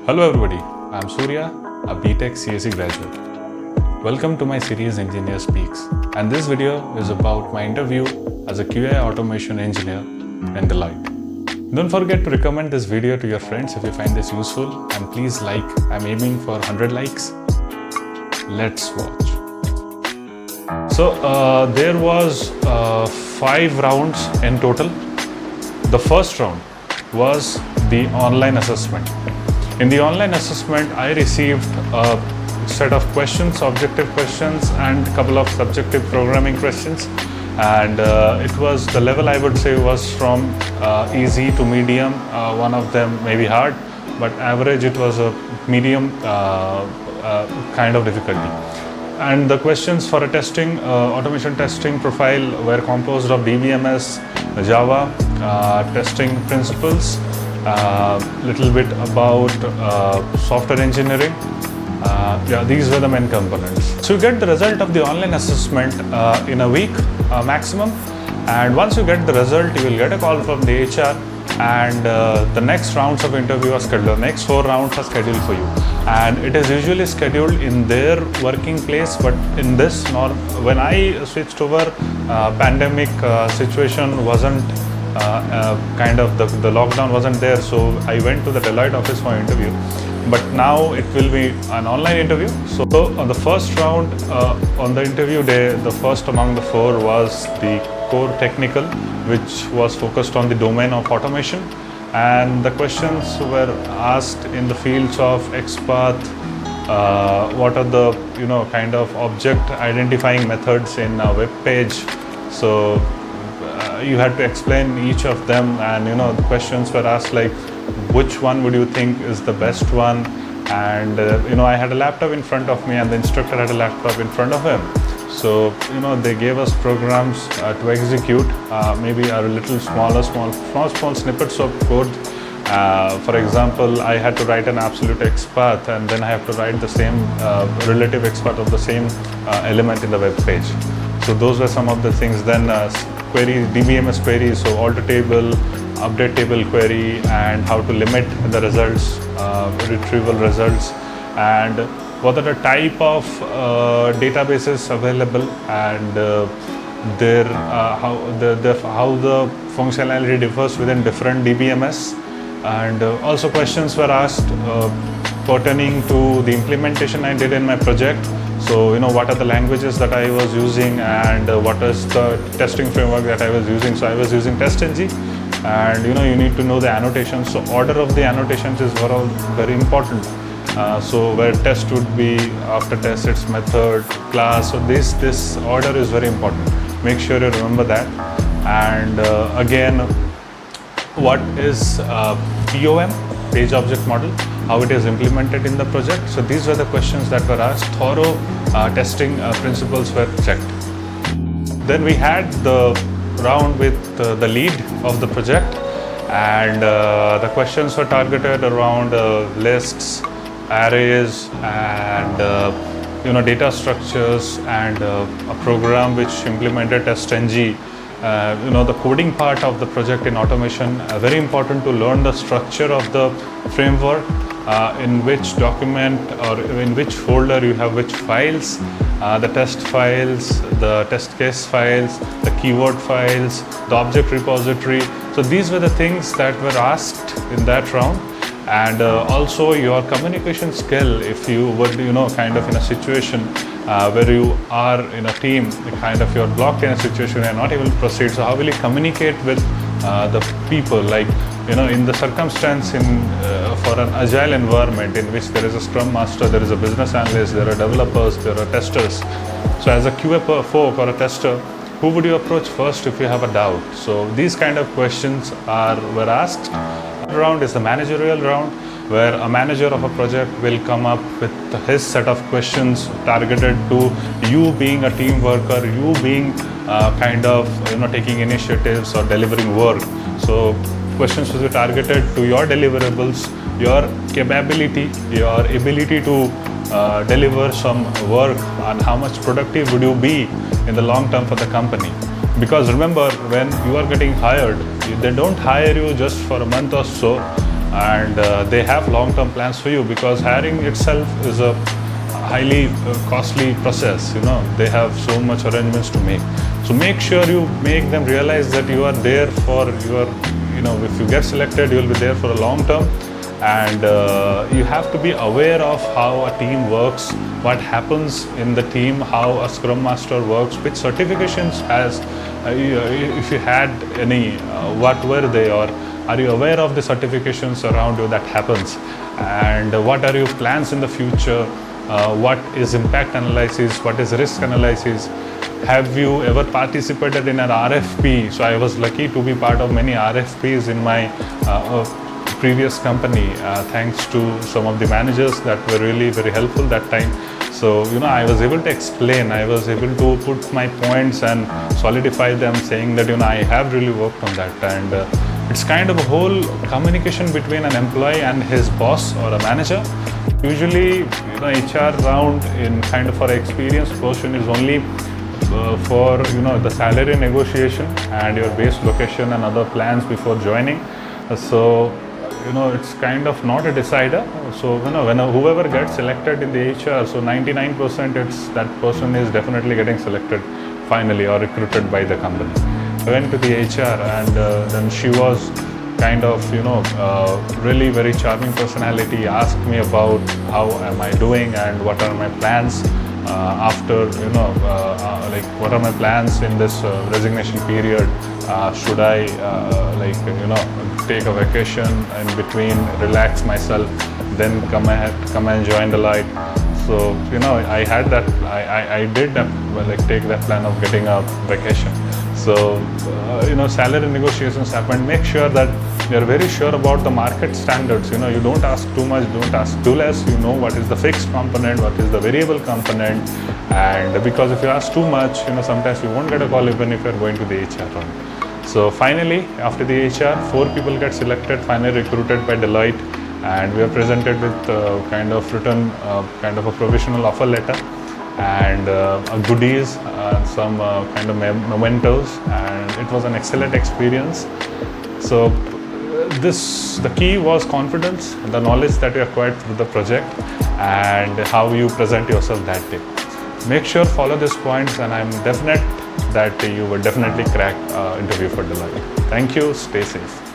Hello everybody, I'm Surya, a BTech CSE graduate. Welcome to my series Engineer Speaks, and this video is about my interview as a QA automation engineer in Deloitte. Don't forget to recommend this video to your friends if you find this useful, and please like. I'm aiming for 100 likes. Let's watch. So there was 5 rounds in total. The first round was the online assessment. In the online assessment, I received a set of questions, objective questions, and a couple of subjective programming questions. And it was, the level I would say was from easy to medium, one of them maybe hard, but average it was a medium kind of difficulty. And the questions for a testing, automation testing profile were composed of DBMS, Java, testing principles, little bit about software engineering. These were the main components. So you get the result of the online assessment in a week maximum, and once you get the result, you will get a call from the HR, and the next rounds of interview are scheduled. Next 4 rounds are scheduled for you, and it is usually scheduled in their working place. But in this, when I switched over, pandemic situation wasn't kind of the lockdown wasn't there, so I went to the Deloitte office for interview. But now it will be an online interview. So on the first round, on the interview day, the first among the 4 was the core technical, which was focused on the domain of automation, and the questions were asked in the fields of XPath, what are the kind of object identifying methods in a web page. So you had to explain each of them, and the questions were asked like, which one would you think is the best one? And I had a laptop in front of me, and the instructor had a laptop in front of him. So they gave us programs to execute, maybe a little small snippets of code. For example, I had to write an absolute XPath, and then I have to write the same relative XPath of the same element in the web page. So those were some of the things. Then query, DBMS query, so alter table, update table query, and how to limit the results, retrieval results, and what are the type of databases available, and how the functionality differs within different DBMS. And also questions were asked pertaining to the implementation I did in my project. So what are the languages that I was using, and what is the testing framework that I was using. So I was using TestNG, and you need to know the annotations. So order of the annotations is very important. So where test would be, after test it's method, class. So this order is very important. Make sure you remember that. And again, what is POM, page object model, how it is implemented in the project. So these were the questions that were asked. Thorough testing principles were checked. Then we had the round with the lead of the project, and the questions were targeted around lists, arrays, and data structures, and a program which implemented TestNG. The coding part of the project in automation, very important to learn the structure of the framework, in which document or in which folder you have which files, the test files, the test case files, the keyword files, the object repository. So these were the things that were asked in that round. And also your communication skill, if you would kind of in a situation where you are in a team, kind of you're blocked in a situation and not able to proceed. So how will you communicate with the people, like in the circumstance for an agile environment in which there is a scrum master, there is a business analyst, there are developers, there are testers. So as a QA folk or a tester, who would you approach first if you have a doubt? So these kind of questions were asked. Round is the managerial round, where a manager of a project will come up with his set of questions targeted to you being a team worker, you being kind of taking initiatives or delivering work. So questions will be targeted to your deliverables, your capability, your ability to deliver some work, and how much productive would you be in the long term for the company. Because remember, when you are getting hired, they don't hire you just for a month or so. and they have long-term plans for you, because hiring itself is a highly costly process. They have so much arrangements to make. So make sure you make them realize that you are there for your, if you get selected, you will be there for a long term, and you have to be aware of how a team works, what happens in the team, how a Scrum Master works, which certifications has, if you had any, what were they, or are you aware of the certifications around you that happens, and what are your plans in the future, what is impact analysis, what is risk analysis, have you ever participated in an RFP? So I was lucky to be part of many RFPs in my previous company, thanks to some of the managers that were really very helpful that time. So I was able to explain, I was able to put my points and solidify them, saying that I have really worked on that, and it's kind of a whole communication between an employee and his boss or a manager. Usually, HR round in kind of our experienced person is only for the salary negotiation and your base location and other plans before joining. So it's kind of not a decider. So when whoever gets selected in the HR, so 99% it's that person is definitely getting selected finally or recruited by the company. I went to the HR, and then she was kind of really very charming personality, asked me about how am I doing and what are my plans after like what are my plans in this resignation period. Should I take a vacation in between, relax myself, then come and join Deloitte. So I had that, I did take that plan of getting a vacation. So salary negotiations happen. Make sure that you're very sure about the market standards. You don't ask too much, don't ask too less. You know what is the fixed component, what is the variable component, and because if you ask too much, sometimes you won't get a call even if you're going to the HR round. So finally, after the HR, 4 people get selected, finally recruited by Deloitte, and we are presented with kind of written kind of a provisional offer letter and goodies, some kind of mementos, and it was an excellent experience. So the key was confidence, the knowledge that you acquired through the project, and how you present yourself that day. Make sure follow these points, and I'm definite that you will definitely crack interview for Deloitte. Thank you. Stay safe.